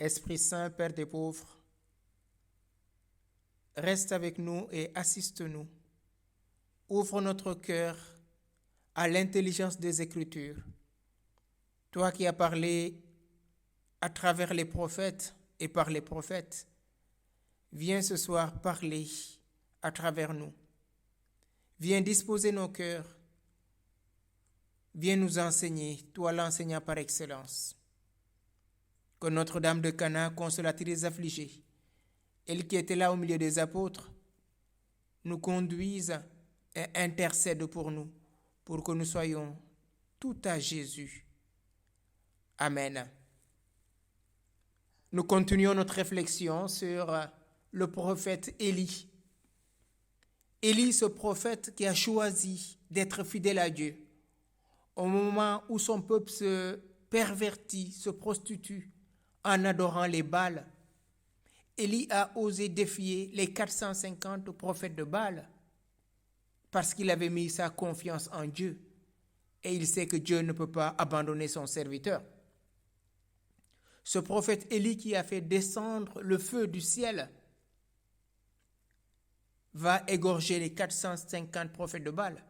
Esprit Saint, Père des pauvres, reste avec nous et assiste-nous. Ouvre notre cœur à l'intelligence des Écritures. Toi qui as parlé à travers les prophètes et par les prophètes, viens ce soir parler à travers nous. Viens disposer nos cœurs. Viens nous enseigner, toi l'enseignant par excellence. Que Notre-Dame de Cana, consolatrice des affligés, elle qui était là au milieu des apôtres, nous conduise et intercède pour nous, pour que nous soyons tout à Jésus. Amen. Nous continuons notre réflexion sur le prophète Élie. Élie, ce prophète qui a choisi d'être fidèle à Dieu, au moment où son peuple se pervertit, se prostitue en adorant les Baals. Élie a osé défier les 450 prophètes de Baal parce qu'il avait mis sa confiance en Dieu et il sait que Dieu ne peut pas abandonner son serviteur. Ce prophète Élie qui a fait descendre le feu du ciel va égorger les 450 prophètes de Baal.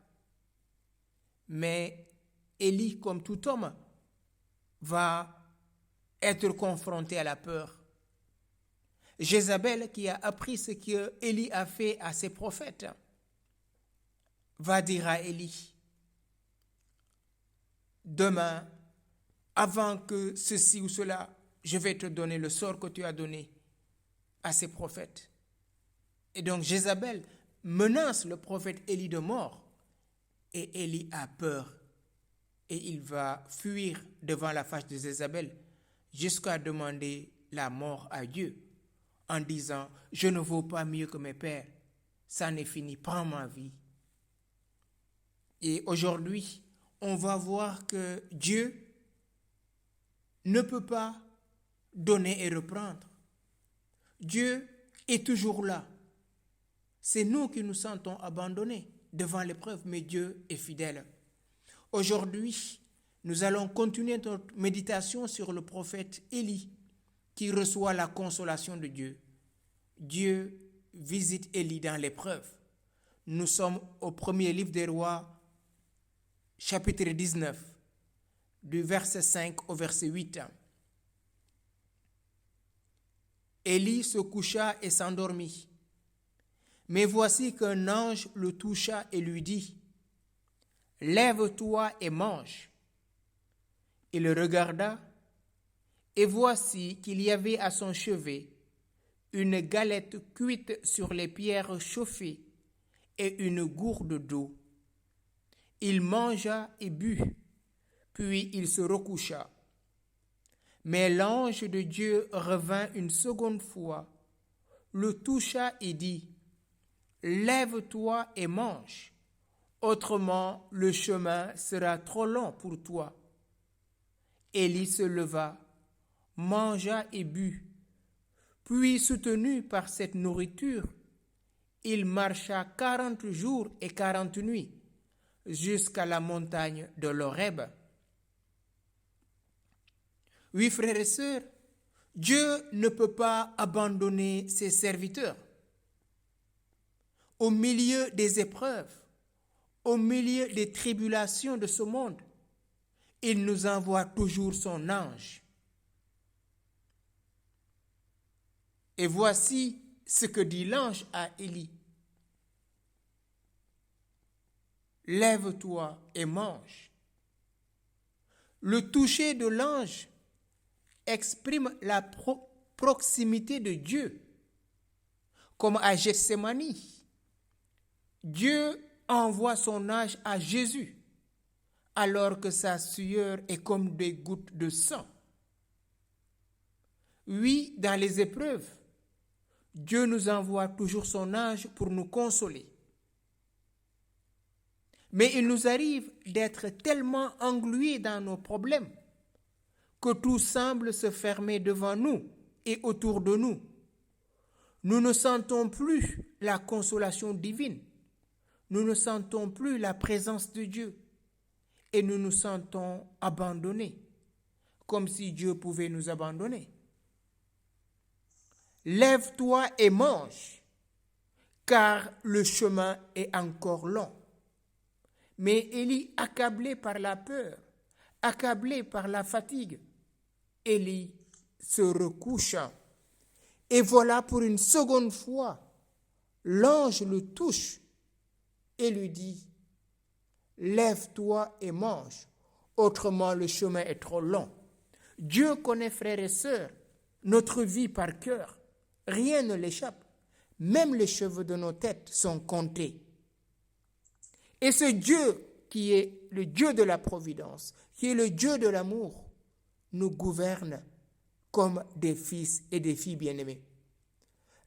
Mais Élie, comme tout homme, va être confronté à la peur. Jézabel, qui a appris ce que Élie a fait à ses prophètes, va dire à Élie, demain, avant que ceci ou cela, je vais te donner le sort que tu as donné à ces prophètes. Et donc Jézabel menace le prophète Élie de mort. Et Élie a peur. Et il va fuir devant la face de Jézabel jusqu'à demander la mort à Dieu en disant, je ne vaux pas mieux que mes pères. Ça n'est fini, prends ma vie. Et aujourd'hui, on va voir que Dieu ne peut pas donner et reprendre. Dieu est toujours là. C'est nous qui nous sentons abandonnés devant l'épreuve, mais Dieu est fidèle. Aujourd'hui, nous allons continuer notre méditation sur le prophète Élie qui reçoit la consolation de Dieu. Dieu visite Élie dans l'épreuve. Nous sommes au premier livre des Rois, chapitre 19, du verset 5 au verset 8. Élie se coucha et s'endormit. Mais voici qu'un ange le toucha et lui dit, « Lève-toi et mange. » Il regarda, et voici qu'il y avait à son chevet une galette cuite sur les pierres chauffées et une gourde d'eau. Il mangea et but, puis il se recoucha. Mais l'ange de Dieu revint une seconde fois, le toucha et dit, « Lève-toi et mange, autrement le chemin sera trop long pour toi. » Élie se leva, mangea et but, puis soutenu par cette nourriture, il marcha 40 jours et 40 nuits jusqu'à la montagne de l'Horeb. Oui, frères et sœurs, Dieu ne peut pas abandonner ses serviteurs. Au milieu des épreuves, au milieu des tribulations de ce monde, il nous envoie toujours son ange. Et voici ce que dit l'ange à Élie. Lève-toi et mange. Le toucher de l'ange exprime la proximité de Dieu, comme à Gethsémani. Dieu envoie son ange à Jésus, alors que sa sueur est comme des gouttes de sang. Oui, dans les épreuves, Dieu nous envoie toujours son ange pour nous consoler. Mais il nous arrive d'être tellement englués dans nos problèmes que tout semble se fermer devant nous et autour de nous. Nous ne sentons plus la consolation divine. Nous ne sentons plus la présence de Dieu. Et nous nous sentons abandonnés, comme si Dieu pouvait nous abandonner. lève-toi et mange, car le chemin est encore long. Mais Élie, accablé par la peur, accablé par la fatigue, Élie se recoucha. Et voilà, pour une seconde fois, l'ange le touche et lui dit, lève-toi et mange, autrement le chemin est trop long. Dieu connaît, frères et sœurs, notre vie par cœur. Rien ne l'échappe. Même les cheveux de nos têtes sont comptés. Et ce Dieu qui est le Dieu de la providence, qui est le Dieu de l'amour, nous gouverne comme des fils et des filles bien-aimés.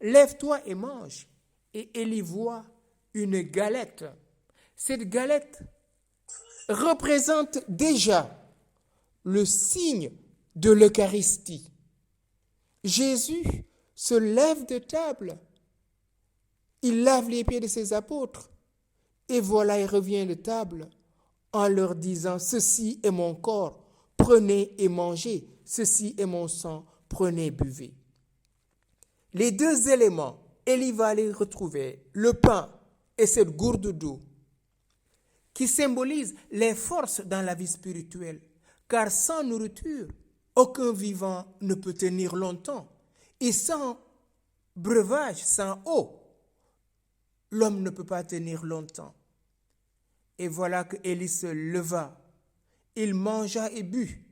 Lève-toi et mange. Et Élie voit une galette. Cette galette représente déjà le signe de l'Eucharistie. Jésus se lève de table. Il lave les pieds de ses apôtres. Et voilà, il revient de table en leur disant, ceci est mon corps, prenez et mangez. Ceci est mon sang, prenez et buvez. Les deux éléments, Élie va aller retrouver le pain et cette gourde d'eau qui symbolisent les forces dans la vie spirituelle. Car sans nourriture, aucun vivant ne peut tenir longtemps. Et sans breuvage, sans eau, l'homme ne peut pas tenir longtemps. Et voilà que Élie se leva. Il mangea et but.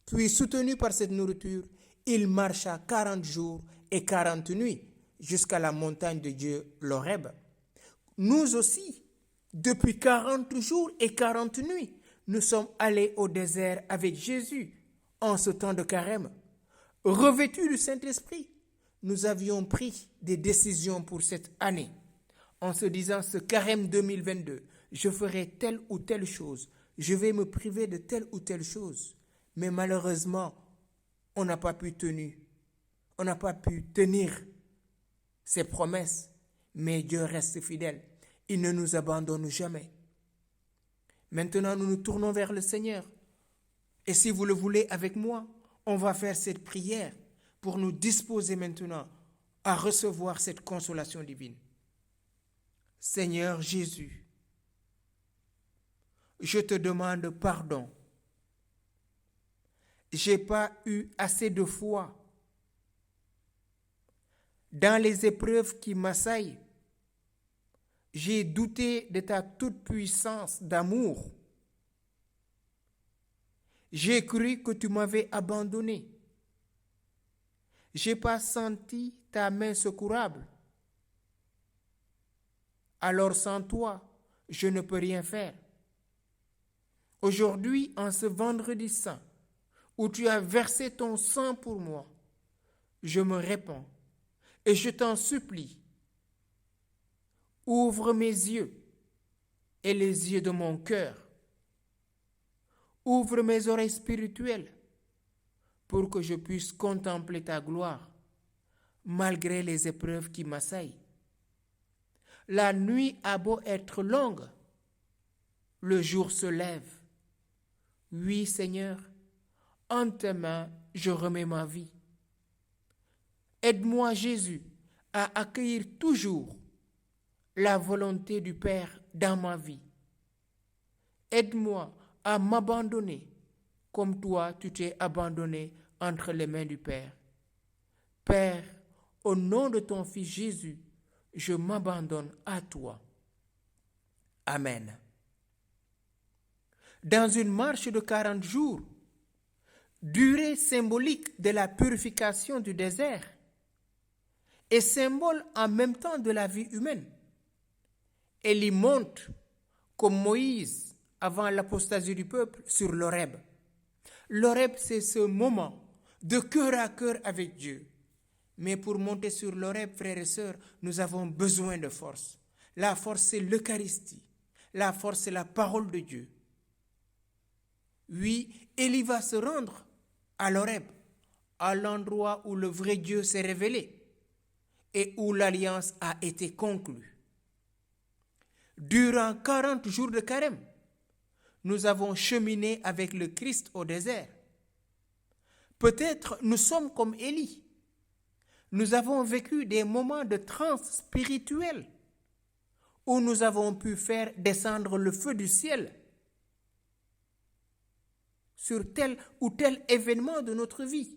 Puis, soutenu par cette nourriture, il marcha 40 jours et 40 nuits jusqu'à la montagne de Dieu, l'Horeb. Nous aussi, depuis 40 jours et 40 nuits, nous sommes allés au désert avec Jésus en ce temps de carême. Revêtus du Saint-Esprit, nous avions pris des décisions pour cette année en se disant, ce carême 2022, je ferai telle ou telle chose, je vais me priver de telle ou telle chose. Mais malheureusement, on n'a pas pu tenir ses promesses. Mais Dieu reste fidèle. Il ne nous abandonne jamais. Maintenant, nous nous tournons vers le Seigneur. Et si vous le voulez avec moi, on va faire cette prière pour nous disposer maintenant à recevoir cette consolation divine. Seigneur Jésus, je te demande pardon. Je n'ai pas eu assez de foi dans les épreuves qui m'assaillent. J'ai douté de ta toute-puissance d'amour. J'ai cru que tu m'avais abandonné. Je n'ai pas senti ta main secourable. Alors sans toi, je ne peux rien faire. Aujourd'hui, en ce vendredi saint, où tu as versé ton sang pour moi, je me répands et je t'en supplie, ouvre mes yeux et les yeux de mon cœur. Ouvre mes oreilles spirituelles pour que je puisse contempler ta gloire malgré les épreuves qui m'assaillent. La nuit a beau être longue, le jour se lève. Oui, Seigneur, en tes mains, je remets ma vie. Aide-moi, Jésus, à accueillir toujours la volonté du Père dans ma vie. Aide-moi à m'abandonner comme toi, tu t'es abandonné entre les mains du Père. Père, au nom de ton Fils Jésus, je m'abandonne à toi. Amen. Dans une marche de 40 jours, durée symbolique de la purification du désert et symbole en même temps de la vie humaine, Élie monte comme Moïse avant l'apostasie du peuple sur l'Horeb. L'Horeb, c'est ce moment de cœur à cœur avec Dieu. Mais pour monter sur l'Horeb, frères et sœurs, nous avons besoin de force. La force, c'est l'Eucharistie. La force, c'est la parole de Dieu. Oui, Élie va se rendre à l'Horeb, à l'endroit où le vrai Dieu s'est révélé et où l'alliance a été conclue. Durant 40 jours de carême, nous avons cheminé avec le Christ au désert. Peut-être nous sommes comme Élie. Nous avons vécu des moments de transe spirituelle où nous avons pu faire descendre le feu du ciel sur tel ou tel événement de notre vie.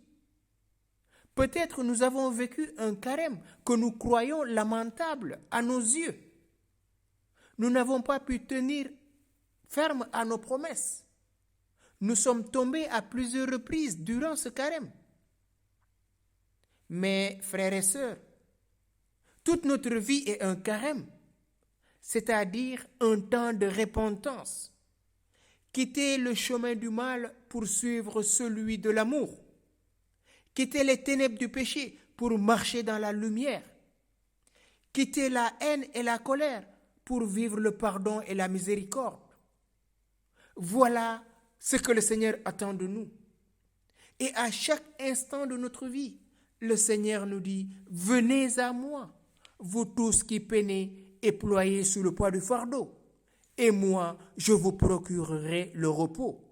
Peut-être nous avons vécu un carême que nous croyons lamentable à nos yeux. Nous n'avons pas pu tenir ferme à nos promesses. Nous sommes tombés à plusieurs reprises durant ce carême. Mais frères et sœurs, toute notre vie est un carême, c'est-à-dire un temps de repentance. Quitter le chemin du mal pour suivre celui de l'amour. Quitter les ténèbres du péché pour marcher dans la lumière. Quitter la haine et la colère pour vivre le pardon et la miséricorde. Voilà ce que le Seigneur attend de nous. Et à chaque instant de notre vie, le Seigneur nous dit, venez à moi, vous tous qui peinez et ployez sous le poids du fardeau, et moi, je vous procurerai le repos.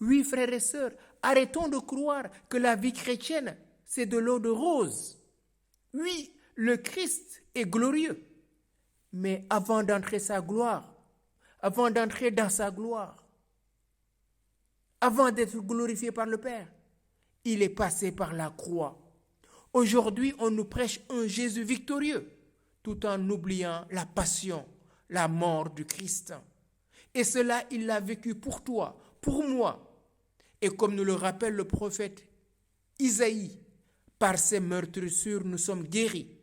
Oui, frères et sœurs, arrêtons de croire que la vie chrétienne, c'est de l'eau de rose. Oui, le Christ est glorieux, mais avant d'entrer sa gloire, avant d'entrer dans sa gloire, avant d'être glorifié par le Père, il est passé par la croix. Aujourd'hui, on nous prêche un Jésus victorieux, tout en oubliant la passion, la mort du Christ. Et cela, il l'a vécu pour toi, pour moi. Et comme nous le rappelle le prophète Isaïe, par ses meurtrissures, nous sommes guéris.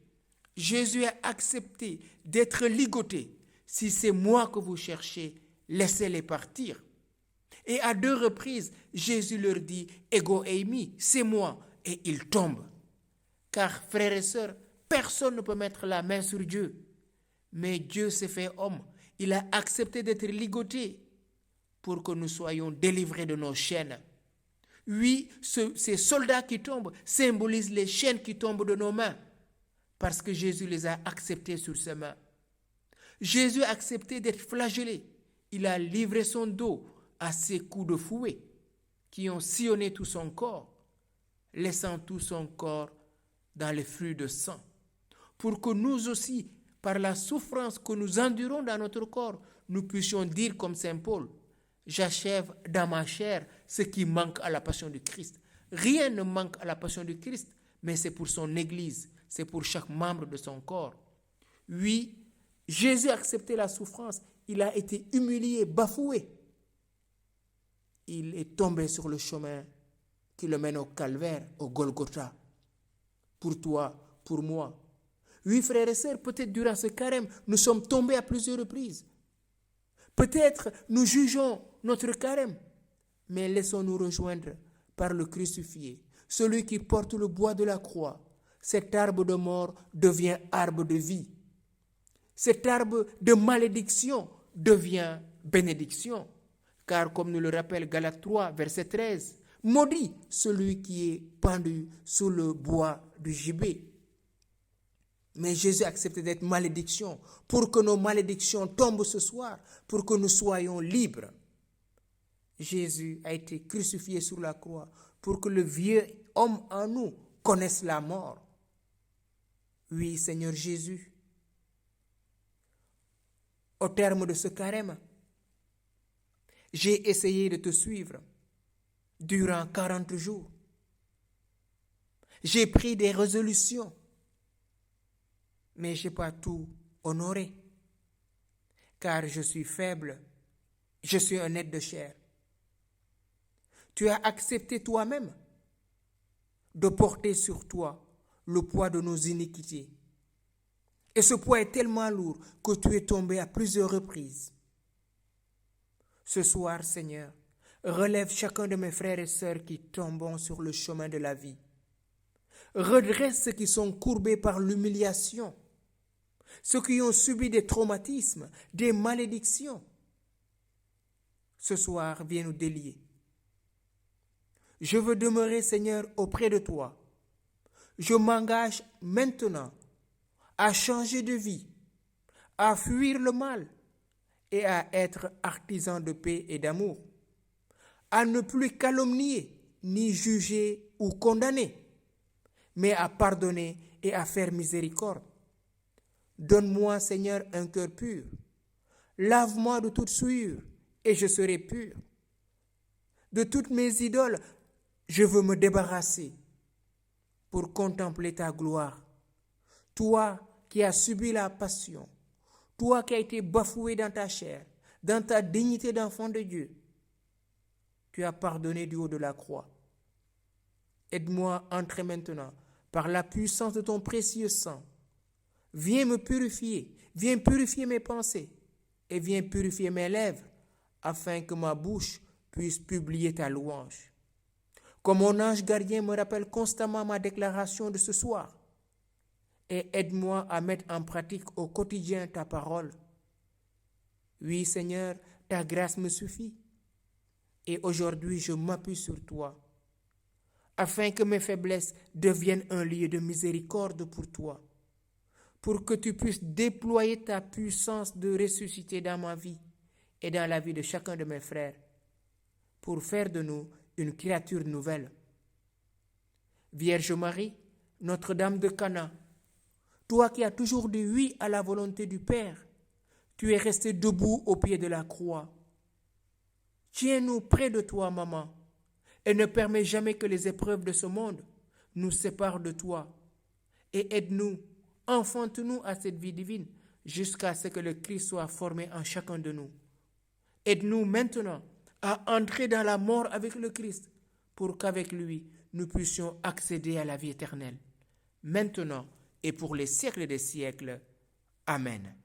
Jésus a accepté d'être ligoté. Si c'est moi que vous cherchez, laissez-les partir. Et à 2 reprises, Jésus leur dit, Ego eimi, c'est moi. Et ils tombent. Car, frères et sœurs, personne ne peut mettre la main sur Dieu. Mais Dieu s'est fait homme. Il a accepté d'être ligoté pour que nous soyons délivrés de nos chaînes. Oui, ces soldats qui tombent symbolisent les chaînes qui tombent de nos mains, parce que Jésus les a acceptés sur ses mains. Jésus a accepté d'être flagellé. Il a livré son dos à ces coups de fouet qui ont sillonné tout son corps, laissant tout son corps dans les flux de sang, pour que nous aussi, par la souffrance que nous endurons dans notre corps, nous puissions dire comme Saint Paul, j'achève dans ma chair ce qui manque à la passion du Christ. Rien ne manque à la passion du Christ, mais c'est pour son Église, c'est pour chaque membre de son corps. Oui, Jésus a accepté la souffrance, il a été humilié, bafoué. Il est tombé sur le chemin qui le mène au calvaire, au Golgotha. Pour toi, pour moi. Oui, frères et sœurs, peut-être durant ce carême, nous sommes tombés à plusieurs reprises. Peut-être nous jugeons notre carême, mais laissons-nous rejoindre par le crucifié, celui qui porte le bois de la croix. Cet arbre de mort devient arbre de vie. Cet arbre de malédiction devient bénédiction. Car comme nous le rappelle Galates 3, verset 13, maudit celui qui est pendu sous le bois du gibet. Mais Jésus a accepté d'être malédiction pour que nos malédictions tombent ce soir, pour que nous soyons libres. Jésus a été crucifié sur la croix pour que le vieux homme en nous connaisse la mort. Oui, Seigneur Jésus, au terme de ce carême, j'ai essayé de te suivre durant 40 jours. J'ai pris des résolutions, mais je n'ai pas tout honoré, car je suis faible, je suis un être de chair. Tu as accepté toi-même de porter sur toi le poids de nos iniquités. Et ce poids est tellement lourd que tu es tombé à plusieurs reprises. Ce soir, Seigneur, relève chacun de mes frères et sœurs qui tombent sur le chemin de la vie. Redresse ceux qui sont courbés par l'humiliation, ceux qui ont subi des traumatismes, des malédictions. Ce soir, viens nous délier. Je veux demeurer, Seigneur, auprès de toi. Je m'engage maintenant à changer de vie, à fuir le mal et à être artisan de paix et d'amour, à ne plus calomnier, ni juger ou condamner, mais à pardonner et à faire miséricorde. Donne-moi, Seigneur, un cœur pur. Lave-moi de toute souillure, et je serai pur. De toutes mes idoles, je veux me débarrasser pour contempler ta gloire. Toi qui as subi la passion, toi qui as été bafoué dans ta chair, dans ta dignité d'enfant de Dieu, tu as pardonné du haut de la croix. Aide-moi à entrer maintenant par la puissance de ton précieux sang. Viens me purifier, viens purifier mes pensées et viens purifier mes lèvres afin que ma bouche puisse publier ta louange. Que mon ange gardien me rappelle constamment ma déclaration de ce soir et aide-moi à mettre en pratique au quotidien ta parole. Oui, Seigneur, ta grâce me suffit. Et aujourd'hui, je m'appuie sur toi, afin que mes faiblesses deviennent un lieu de miséricorde pour toi, pour que tu puisses déployer ta puissance de ressusciter dans ma vie et dans la vie de chacun de mes frères, pour faire de nous une créature nouvelle. Vierge Marie, Notre-Dame de Cana, toi qui as toujours dit oui à la volonté du Père, tu es restée debout au pied de la croix. Tiens-nous près de toi, maman, et ne permets jamais que les épreuves de ce monde nous séparent de toi. Et aide-nous, enfante-nous à cette vie divine, jusqu'à ce que le Christ soit formé en chacun de nous. Aide-nous maintenant à entrer dans la mort avec le Christ, pour qu'avec lui, nous puissions accéder à la vie éternelle, maintenant et pour les siècles des siècles. Amen.